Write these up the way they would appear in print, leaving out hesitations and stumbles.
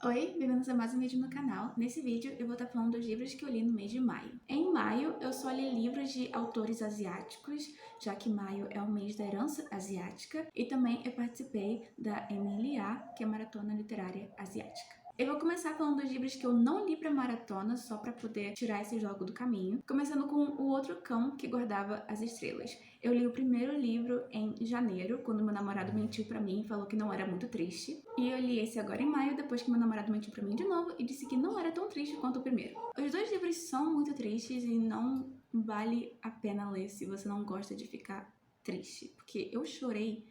Oi, bem-vindos a mais um vídeo no canal. Nesse vídeo eu vou estar falando dos livros que eu li no mês de maio. Em maio eu só li livros de autores asiáticos, já que maio é o mês da herança asiática, e também eu participei da MLA, que é a Maratona Literária Asiática. Eu vou começar falando dos livros que eu não li pra maratona, só pra poder tirar esse jogo do caminho. Começando com O Outro Cão que Guardava as Estrelas. Eu li o primeiro livro em janeiro, quando meu namorado mentiu pra mim e falou que não era muito triste. E eu li esse agora em maio, depois que meu namorado mentiu pra mim de novo e disse que não era tão triste quanto o primeiro. Os dois livros são muito tristes e não vale a pena ler se você não gosta de ficar triste. Porque eu chorei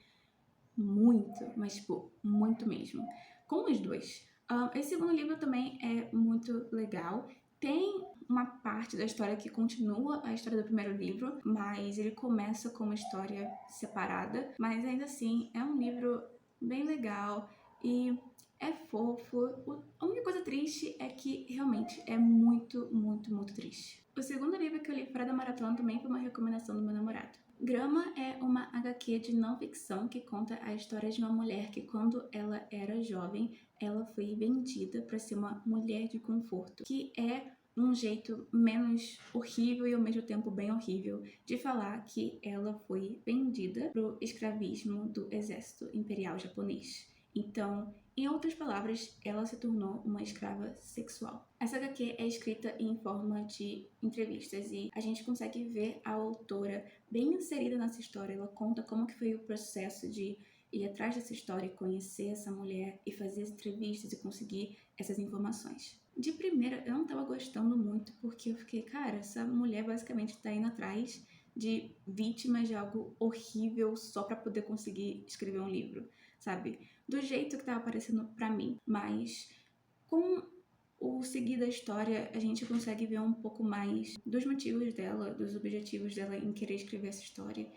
muito, mas tipo, muito mesmo, com os dois. Esse segundo livro também é muito legal. Tem uma parte da história que continua a história do primeiro livro, mas ele começa com uma história separada. Mas ainda assim, é um livro bem legal e é fofo. A única coisa triste é que realmente é muito, muito, muito triste. O segundo livro que eu li fora da maratona também foi uma recomendação do meu namorado. Grama é uma HQ de não ficção que conta a história de uma mulher que, quando ela era jovem, ela foi vendida para ser uma mulher de conforto, que é um jeito menos horrível e ao mesmo tempo bem horrível de falar que ela foi vendida pro escravismo do exército imperial japonês. Então, em outras palavras, ela se tornou uma escrava sexual. Essa HQ é escrita em forma de entrevistas e a gente consegue ver a autora bem inserida nessa história. Ela conta como que foi o processo de ir atrás dessa história, conhecer essa mulher e fazer entrevistas e conseguir essas informações. De primeira, eu não tava gostando muito porque eu fiquei, cara, essa mulher basicamente tá indo atrás de vítimas de algo horrível só pra poder conseguir escrever um livro, sabe? Do jeito que tava aparecendo pra mim. Mas com o seguir da história, a gente consegue ver um pouco mais dos motivos dela, dos objetivos dela em querer escrever essa história.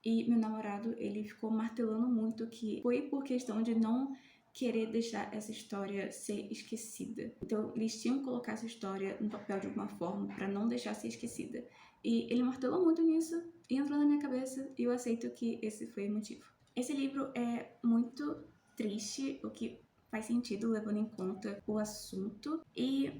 E meu namorado, ele ficou martelando muito que foi por questão de não querer deixar essa história ser esquecida. Então, eles tinham que colocar essa história no papel de alguma forma para não deixar ser esquecida. E ele martelou muito nisso e entrou na minha cabeça e eu aceito que esse foi o motivo. Esse livro é muito triste, o que faz sentido levando em conta o assunto. E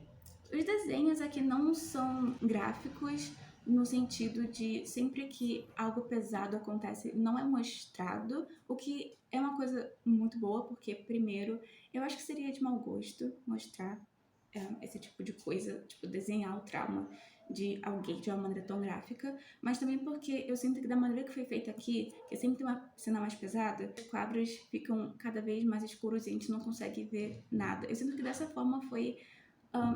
os desenhos aqui não são gráficos no sentido de sempre que algo pesado acontece não é mostrado, o que é uma coisa muito boa, porque primeiro eu acho que seria de mau gosto mostrar esse tipo de coisa, tipo desenhar o trauma de alguém de uma maneira tão gráfica, mas também porque eu sinto que da maneira que foi feita aqui, que sempre tem uma cena mais pesada, os quadros ficam cada vez mais escuros e a gente não consegue ver nada. Eu sinto que dessa forma foi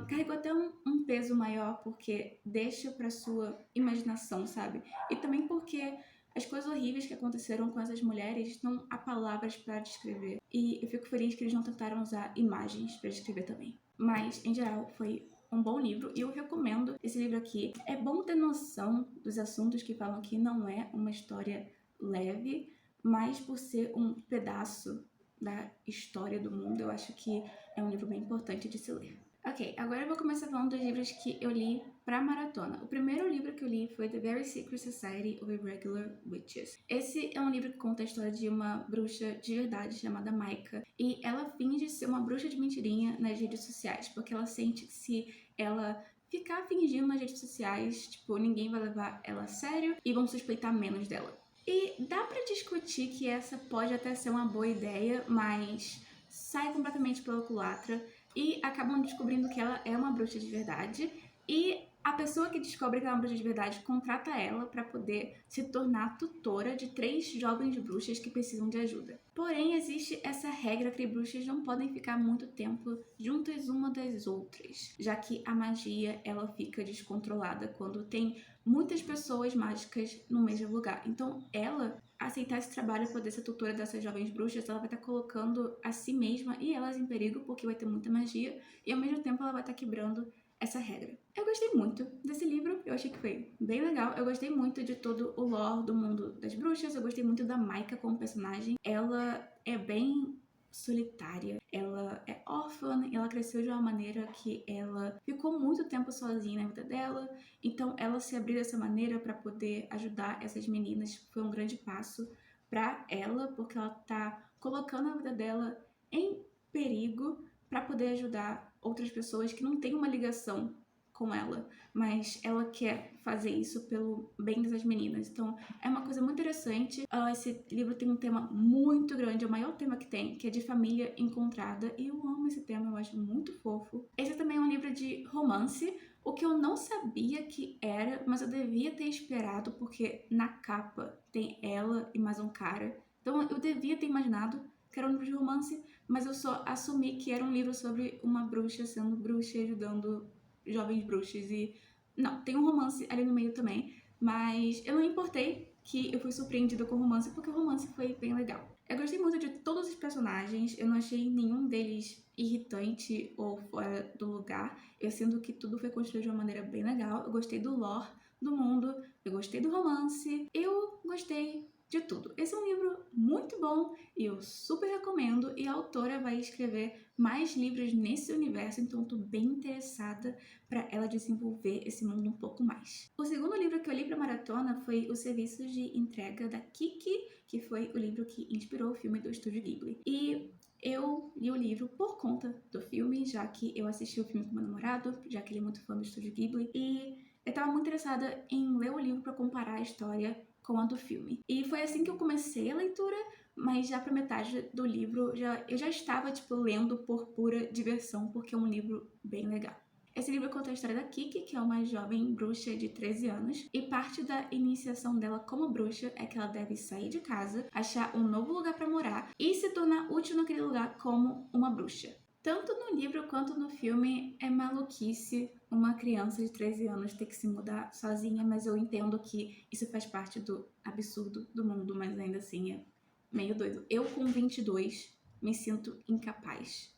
carregou até um peso maior porque deixa pra sua imaginação, sabe? E também porque as coisas horríveis que aconteceram com essas mulheres não há palavras para descrever. E eu fico feliz que eles não tentaram usar imagens para descrever também. Mas, em geral, foi um bom livro e eu recomendo esse livro aqui. É bom ter noção dos assuntos que falam que não é uma história leve, mas por ser um pedaço da história do mundo, eu acho que é um livro bem importante de se ler. Ok, agora eu vou começar falando dos livros que eu li pra maratona. O primeiro livro que eu li foi The Very Secret Society of Irregular Witches. Esse é um livro que conta a história de uma bruxa de verdade chamada Maika, e ela finge ser uma bruxa de mentirinha nas redes sociais, porque ela sente que se ela ficar fingindo nas redes sociais, tipo, ninguém vai levar ela a sério e vão suspeitar menos dela. E dá pra discutir que essa pode até ser uma boa ideia, mas sai completamente pela culatra e acabam descobrindo que ela é uma bruxa de verdade. E a pessoa que descobre que ela é uma bruxa de verdade contrata ela para poder se tornar tutora de 3 jovens bruxas que precisam de ajuda. Porém, existe essa regra que bruxas não podem ficar muito tempo juntas uma das outras, já que a magia ela fica descontrolada quando tem muitas pessoas mágicas no mesmo lugar. Então, ela aceitar esse trabalho e poder ser tutora dessas jovens bruxas, ela vai estar colocando a si mesma e elas em perigo, porque vai ter muita magia, e ao mesmo tempo ela vai estar quebrando essa regra. Eu gostei muito desse livro, eu achei que foi bem legal, eu gostei muito de todo o lore do mundo das bruxas, eu gostei muito da Maika como personagem, ela é bem solitária, ela é órfã, ela cresceu de uma maneira que ela ficou muito tempo sozinha na vida dela, então ela se abrir dessa maneira para poder ajudar essas meninas foi um grande passo para ela, porque ela tá colocando a vida dela em perigo para poder ajudar outras pessoas que não têm uma ligação com ela, mas ela quer fazer isso pelo bem dessas meninas. Então, é uma coisa muito interessante. Esse livro tem um tema muito grande, é o maior tema que tem, que é de família encontrada, e eu amo esse tema, eu acho muito fofo. Esse também é um livro de romance, o que eu não sabia que era, mas eu devia ter esperado, porque na capa tem ela e mais um cara. Então, eu devia ter imaginado que era um livro de romance, mas eu só assumi que era um livro sobre uma bruxa sendo bruxa e ajudando jovens bruxas. E não, tem um romance ali no meio também, mas eu não importei que eu fui surpreendida com o romance, porque o romance foi bem legal. Eu gostei muito de todos os personagens, eu não achei nenhum deles irritante ou fora do lugar. Eu sinto que tudo foi construído de uma maneira bem legal. Eu gostei do lore do mundo, eu gostei do romance, eu gostei de tudo. Esse é um livro muito bom e eu super recomendo, e a autora vai escrever mais livros nesse universo, então eu tô bem interessada para ela desenvolver esse mundo um pouco mais. O segundo livro que eu li para maratona foi O Serviço de Entrega da Kiki, que foi o livro que inspirou o filme do Estúdio Ghibli. E eu li o livro por conta do filme, já que eu assisti o filme com meu namorado, já que ele é muito fã do Estúdio Ghibli, e eu estava muito interessada em ler o livro para comparar a história com a do filme. E foi assim que eu comecei a leitura, mas já pra metade do livro eu já estava lendo por pura diversão, porque é um livro bem legal. Esse livro conta a história da Kiki, que é uma jovem bruxa de 13 anos, e parte da iniciação dela como bruxa é que ela deve sair de casa, achar um novo lugar para morar e se tornar útil naquele lugar como uma bruxa. Tanto no livro quanto no filme é maluquice uma criança de 13 anos ter que se mudar sozinha, mas eu entendo que isso faz parte do absurdo do mundo, mas ainda assim é meio doido. Eu com 22 me sinto incapaz.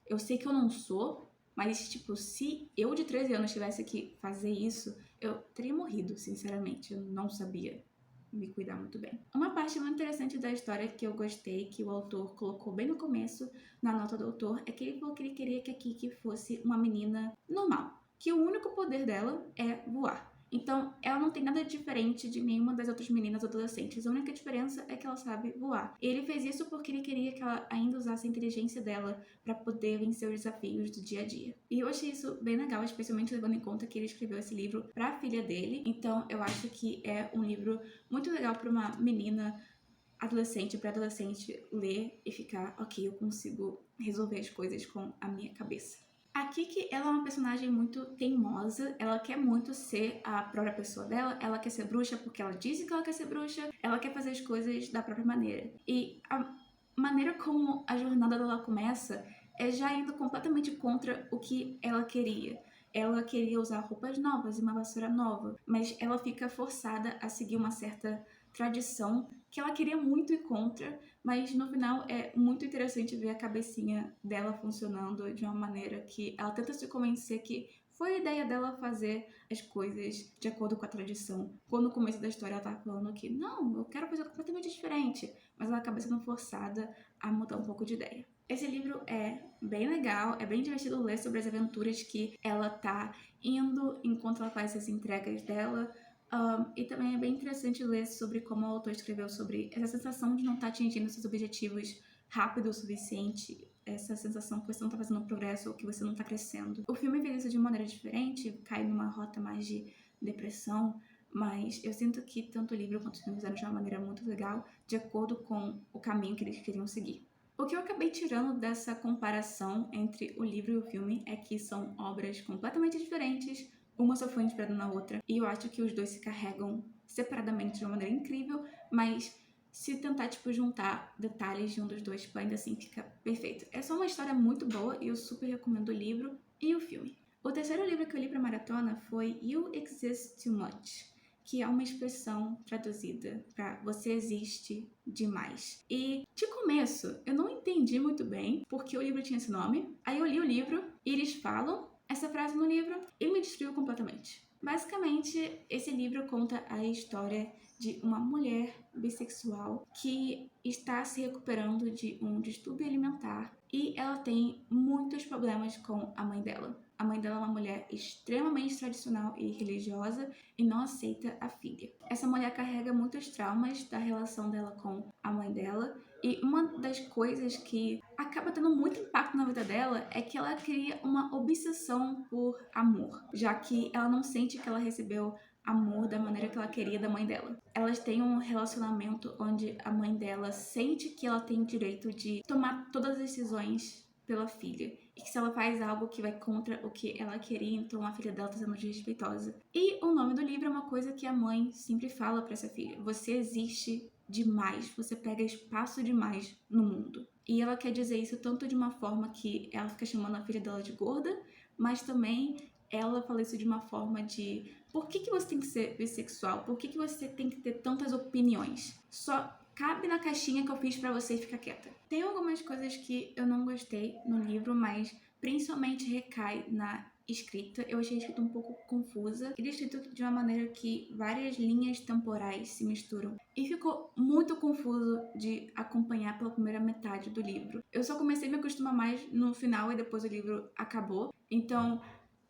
Eu sei que eu não sou, mas se eu de 13 anos tivesse que fazer isso, eu teria morrido, sinceramente. Eu não sabia me cuidar muito bem. Uma parte muito interessante da história que eu gostei, que o autor colocou bem no começo, na nota do autor, é que ele falou que ele queria que a Kiki fosse uma menina normal, que o único poder dela é voar. Então, ela não tem nada diferente de nenhuma das outras meninas adolescentes. A única diferença é que ela sabe voar. E ele fez isso porque ele queria que ela ainda usasse a inteligência dela para poder vencer os desafios do dia a dia. E eu achei isso bem legal, especialmente levando em conta que ele escreveu esse livro para a filha dele. Então, eu acho que é um livro muito legal para uma menina adolescente, pré-adolescente ler e ficar, ok, eu consigo resolver as coisas com a minha cabeça. A Kiki, ela é uma personagem muito teimosa, ela quer muito ser a própria pessoa dela, ela quer ser bruxa porque ela disse que ela quer ser bruxa, ela quer fazer as coisas da própria maneira. E a maneira como a jornada dela começa é já indo completamente contra o que ela queria. Ela queria usar roupas novas e uma vassoura nova, mas ela fica forçada a seguir uma certa tradição que ela queria muito ir contra, mas no final é muito interessante ver a cabecinha dela funcionando de uma maneira que ela tenta se convencer que foi a ideia dela fazer as coisas de acordo com a tradição. Quando no começo da história ela tá falando que não, eu quero fazer completamente diferente, mas ela acaba sendo forçada a mudar um pouco de ideia. Esse livro é bem legal, é bem divertido ler sobre as aventuras que ela tá indo enquanto ela faz as entregas dela. E também é bem interessante ler sobre como o autor escreveu sobre essa sensação de não estar atingindo seus objetivos rápido o suficiente, essa sensação que você não está fazendo progresso ou que você não está crescendo. O filme fez isso de uma maneira diferente, cai numa rota mais de depressão, mas eu sinto que tanto o livro quanto o filme fizeram de uma maneira muito legal, de acordo com o caminho que eles queriam seguir. O que eu acabei tirando dessa comparação entre o livro e o filme é que são obras completamente diferentes, uma só foi inspirada na outra, e eu acho que os dois se carregam separadamente de uma maneira incrível, mas se tentar, juntar detalhes de um dos dois, ainda assim fica perfeito. É só uma história muito boa e eu super recomendo o livro e o filme. O terceiro livro que eu li pra maratona foi You Exist Too Much, que é uma expressão traduzida para você existe demais. E, de começo, eu não entendi muito bem porque o livro tinha esse nome. Aí eu li o livro e eles falam essa frase no livro e me destruiu completamente. Basicamente, esse livro conta a história de uma mulher bissexual que está se recuperando de um distúrbio alimentar e ela tem muitos problemas com a mãe dela. A mãe dela é uma mulher extremamente tradicional e religiosa e não aceita a filha. Essa mulher carrega muitos traumas da relação dela com a mãe dela, e uma das coisas que acaba tendo muito impacto na vida dela é que ela cria uma obsessão por amor, já que ela não sente que ela recebeu amor da maneira que ela queria da mãe dela. Elas têm um relacionamento onde a mãe dela sente que ela tem o direito de tomar todas as decisões pela filha, e que se ela faz algo que vai contra o que ela queria, então a filha dela tá sendo desrespeitosa. E o nome do livro é uma coisa que a mãe sempre fala pra essa filha: você existe demais, você pega espaço demais no mundo. E ela quer dizer isso tanto de uma forma que ela fica chamando a filha dela de gorda, mas também ela fala isso de uma forma de: por que você tem que ser bissexual? Por que você tem que ter tantas opiniões? Só cabe na caixinha que eu fiz pra você e fica quieta. Tem algumas coisas que eu não gostei no livro, mas principalmente recai na escrita. Eu achei a escrita um pouco confusa. Ele é escrito de uma maneira que várias linhas temporais se misturam. E ficou muito confuso de acompanhar pela primeira metade do livro. Eu só comecei a me acostumar mais no final e depois o livro acabou. Então,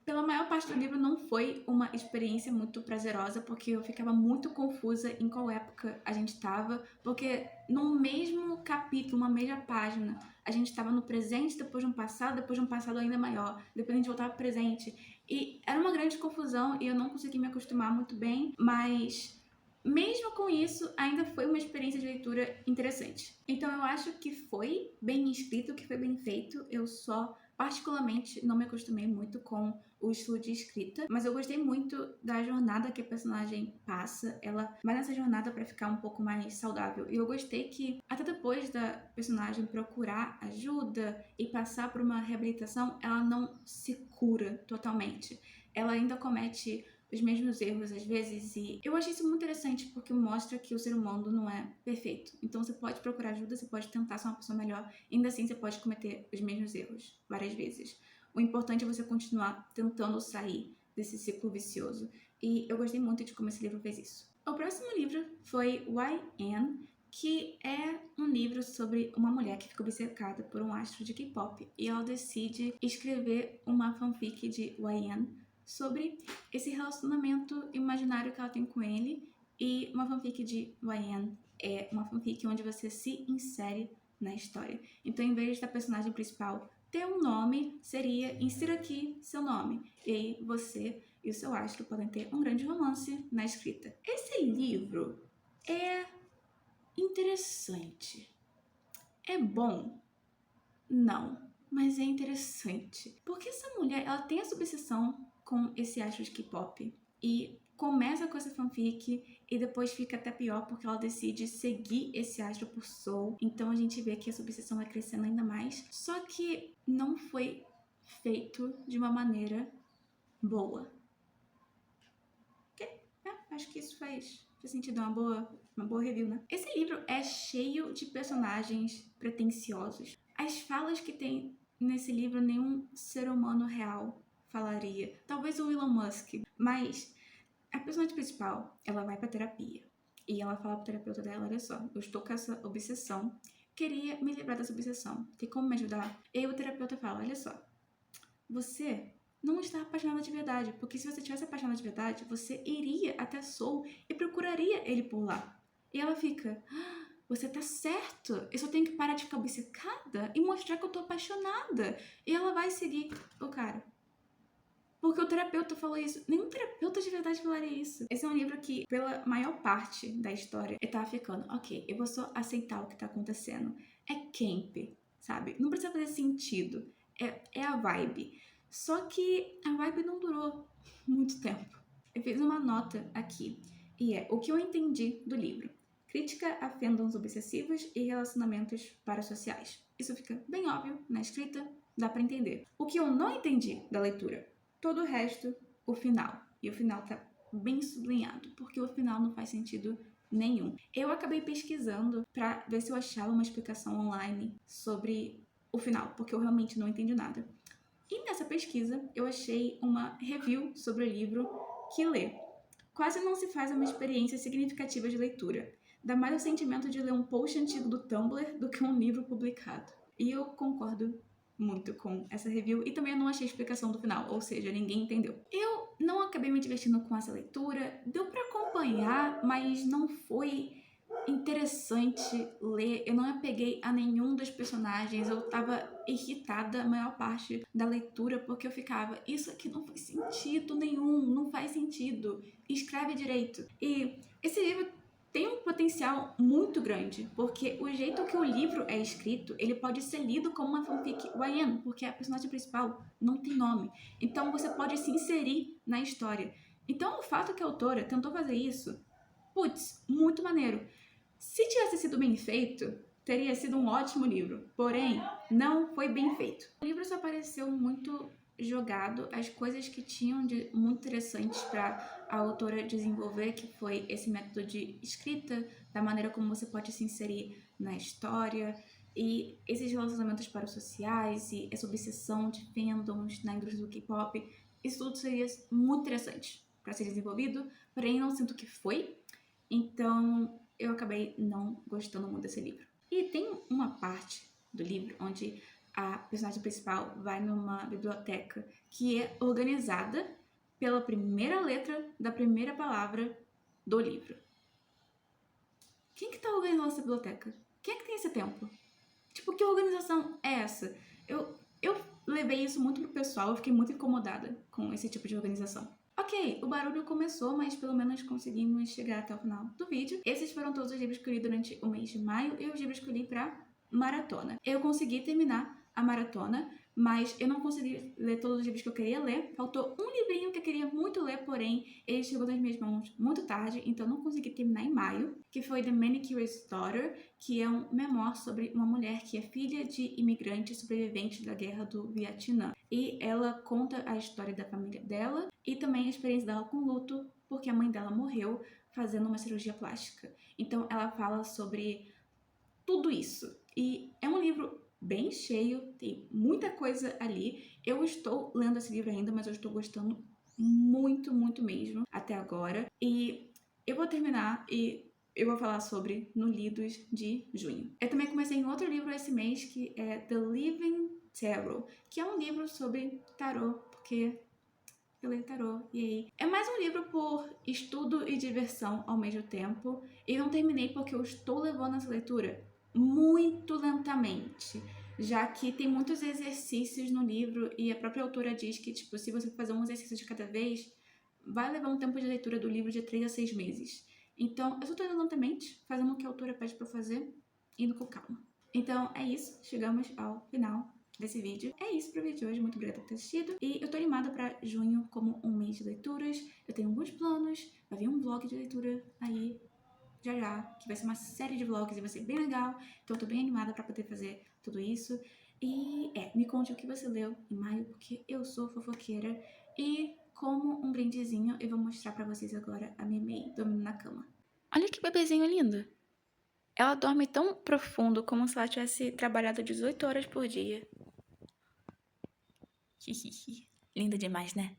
pela maior parte do livro não foi uma experiência muito prazerosa, porque eu ficava muito confusa em qual época a gente estava, porque no mesmo capítulo, uma mesma página, a gente estava no presente, depois de um passado ainda maior, depois a gente voltava pro presente. E era uma grande confusão e eu não consegui me acostumar muito bem, mas mesmo com isso, ainda foi uma experiência de leitura interessante. Então eu acho que foi bem escrito, que foi bem feito. Eu só particularmente não me acostumei muito com o estilo de escrita, mas eu gostei muito da jornada que a personagem passa. Ela vai nessa jornada para ficar um pouco mais saudável. E eu gostei que até depois da personagem procurar ajuda e passar por uma reabilitação, ela não se cura totalmente. Ela ainda comete os mesmos erros às vezes, e eu achei isso muito interessante porque mostra que o ser humano não é perfeito. Então você pode procurar ajuda, você pode tentar ser uma pessoa melhor, ainda assim você pode cometer os mesmos erros várias vezes. O importante é você continuar tentando sair desse ciclo vicioso. E eu gostei muito de como esse livro fez isso. O próximo livro foi YN, que é um livro sobre uma mulher que fica obcecada por um astro de K-pop e ela decide escrever uma fanfic de YN sobre esse relacionamento imaginário que ela tem com ele. E uma fanfic de YN é uma fanfic onde você se insere na história. Então, em vez da personagem principal ter um nome, seria: insira aqui seu nome. E aí você e o seu astro podem ter um grande romance na escrita. Esse livro é interessante. É bom? Não, mas é interessante. Porque essa mulher, ela tem essa obsessão com esse astro de K-pop e começa com essa fanfic e depois fica até pior porque ela decide seguir esse astro por Soul. Então a gente vê que essa obsessão vai crescendo ainda mais. Só que não foi feito de uma maneira boa. Acho que isso faz sentido, uma boa review, né? Esse livro é cheio de personagens pretensiosos. As falas que tem nesse livro nenhum ser humano real falaria. Talvez o Elon Musk, mas a personagem principal, ela vai pra terapia. E ela fala pro terapeuta dela: olha só, eu estou com essa obsessão, queria me livrar dessa obsessão, tem como me ajudar? E aí o terapeuta fala: olha só, você não está apaixonada de verdade, porque se você tivesse apaixonada de verdade, você iria até Soul e procuraria ele por lá. E ela fica: você tá certo, eu só tenho que parar de ficar obcecada e mostrar que eu tô apaixonada. E ela vai seguir o cara. Porque o terapeuta falou isso. Nenhum terapeuta de verdade falaria isso. Esse é um livro que, pela maior parte da história, ele tava ficando: ok, eu vou só aceitar o que tá acontecendo. É camp, sabe? Não precisa fazer sentido. É a vibe. Só que a vibe não durou muito tempo. Eu fiz uma nota aqui, e é o que eu entendi do livro: crítica a fandoms obsessivos e relacionamentos parasociais. Isso fica bem óbvio na escrita, dá pra entender. O que eu não entendi da leitura: todo o resto, o final. E o final tá bem sublinhado, porque o final não faz sentido nenhum. Eu acabei pesquisando pra ver se eu achava uma explicação online sobre o final, porque eu realmente não entendi nada. E nessa pesquisa, eu achei uma review sobre o livro que lê: quase não se faz uma experiência significativa de leitura. Dá mais o sentimento de ler um post antigo do Tumblr do que um livro publicado. E eu concordo muito com essa review e também eu não achei a explicação do final, ou seja, ninguém entendeu. Eu não acabei me divertindo com essa leitura, deu pra acompanhar, mas não foi interessante ler. Eu não me apeguei a nenhum dos personagens, eu tava irritada a maior parte da leitura porque eu ficava, isso aqui não faz sentido nenhum, não faz sentido, escreve direito. E esse livro tem um potencial muito grande, porque o jeito que o livro é escrito, ele pode ser lido como uma fanfic YN, porque a personagem principal não tem nome. Então você pode se inserir na história. Então o fato que a autora tentou fazer isso, putz, muito maneiro. Se tivesse sido bem feito, teria sido um ótimo livro. Porém, não foi bem feito. O livro só pareceu muito jogado, as coisas que tinham de muito interessantes para a autora desenvolver, que foi esse método de escrita, da maneira como você pode se inserir na história, e esses relacionamentos parasociais e essa obsessão de fandoms na indústria do K-pop, isso tudo seria muito interessante para ser desenvolvido, porém não sinto que foi. Então eu acabei não gostando muito desse livro. E tem uma parte do livro onde a personagem principal vai numa biblioteca que é organizada pela primeira letra da primeira palavra do livro. Quem que tá organizando essa biblioteca? Quem é que tem esse tempo? Tipo, que organização é essa? Eu levei isso muito pro pessoal, eu fiquei muito incomodada com esse tipo de organização. Ok, o barulho começou, mas pelo menos conseguimos chegar até o final do vídeo. Esses foram todos os livros que eu li durante o mês de maio e os livros que eu li pra maratona. Eu consegui terminar a maratona, mas eu não consegui ler todos os livros que eu queria ler. Faltou um livrinho que eu queria muito ler, porém ele chegou nas minhas mãos muito tarde, então não consegui terminar em maio, que foi The Manicurist's Daughter, que é um memoir sobre uma mulher que é filha de imigrantes sobreviventes da guerra do Vietnã. E ela conta a história da família dela e também a experiência dela com luto, porque a mãe dela morreu fazendo uma cirurgia plástica. Então ela fala sobre tudo isso. E é um livro bem cheio, tem muita coisa ali. Eu estou lendo esse livro ainda, mas eu estou gostando muito, muito mesmo até agora. E eu vou terminar e eu vou falar sobre no Lidos de junho. Eu também comecei em outro livro esse mês, que é The Living Tarot, que é um livro sobre tarô, porque eu leio tarô, e aí... É mais um livro por estudo e diversão ao mesmo tempo, e não terminei porque eu estou levando essa leitura muito lentamente, já que tem muitos exercícios no livro, e a própria autora diz que, tipo, se você fazer um exercício de cada vez, vai levar um tempo de leitura do livro de 3 a 6 meses. Então, eu só tô indo lentamente, fazendo o que a autora pede pra eu fazer, indo com calma. Então, é isso. Chegamos ao final desse vídeo. É isso pro vídeo de hoje. Muito obrigada por ter assistido. E eu tô animada pra junho como um mês de leituras. Eu tenho alguns planos. Vai vir um vlog de leitura aí já já, que vai ser uma série de vlogs e vai ser bem legal. Então, eu tô bem animada pra poder fazer tudo isso. E, me conte o que você leu em maio, porque eu sou fofoqueira. E, como um brindezinho, eu vou mostrar pra vocês agora a Memei dormindo na cama. Olha que bebezinho lindo! Ela dorme tão profundo como se ela tivesse trabalhado 18 horas por dia. Linda demais, né?